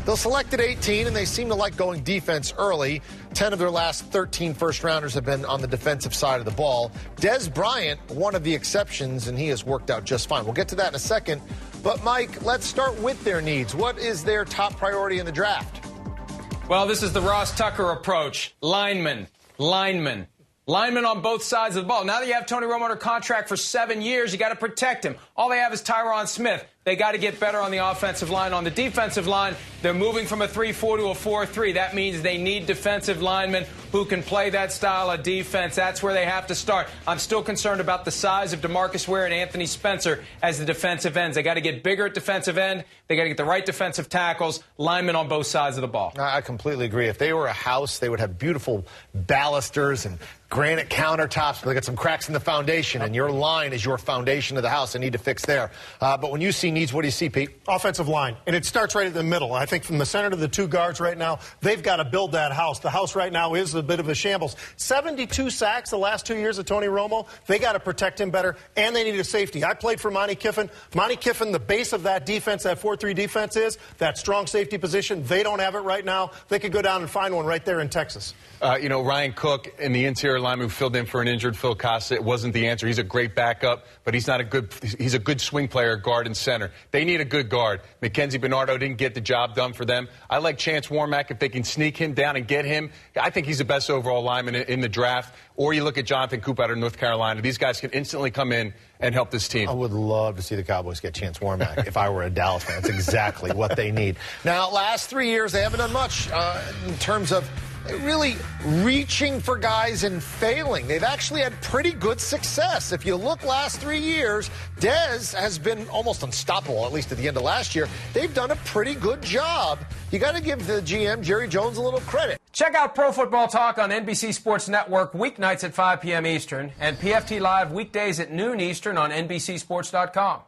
They'll select at 18, and they seem to like going defense early. 10 of their last 13 first-rounders have been on the defensive side of the ball. Des Bryant, one of the exceptions, and he has worked out just fine. We'll get to that in a second. But, Mike, let's start with their needs. What is their top priority in the draft? Well, this is the Ross Tucker approach. Linemen on both sides of the ball. Now that you have Tony Romo under contract for 7 years, you got to protect him. All they have is Tyron Smith. They got to get better on the offensive line. On the defensive line, they're moving from a 3-4 to a 4-3. That means they need defensive linemen who can play that style of defense. That's where they have to start. I'm still concerned about the size of DeMarcus Ware and Anthony Spencer as the defensive ends. They got to get bigger at defensive end. They got to get the right defensive tackles, linemen on both sides of the ball. I completely agree. If they were a house, they would have beautiful balusters and granite countertops, but they got some cracks in the foundation, and your line is your foundation of the house. They need to fix there. But when you see needs, what do you see, Pete? Offensive line, and it starts right in the middle. I think from the center to the two guards right now, they've got to build that house. The house right now is a bit of a shambles. 72 sacks the last 2 years of Tony Romo. They got to protect him better, and they need a safety. I played for Monty Kiffin. Monty Kiffin, the base of that defense, that 4-3 defense is that strong safety position. They don't have it right now. They could go down and find one right there in Texas. Ryan Cook in the interior lineman who filled in for an injured Phil Costa, it wasn't the answer. He's a great backup, but he's a good swing player, guard and center. They need a good guard. Mackenzie Bernardo didn't get the job done for them. I like Chance Warmack if they can sneak him down and get him. I think he's the best overall lineman in the draft. Or you look at Jonathan Coop out of North Carolina. These guys can instantly come in and help this team. I would love to see the Cowboys get Chance Warmack if I were a Dallas fan. That's exactly what they need. Now, last 3 years, they haven't done much in terms of really reaching for guys and failing. They've actually had pretty good success. If you look last 3 years, Dez has been almost unstoppable, at least at the end of last year. They've done a pretty good job. You got to give the GM, Jerry Jones, a little credit. Check out Pro Football Talk on NBC Sports Network weeknights at 5 p.m. Eastern and PFT Live weekdays at noon Eastern on NBCSports.com.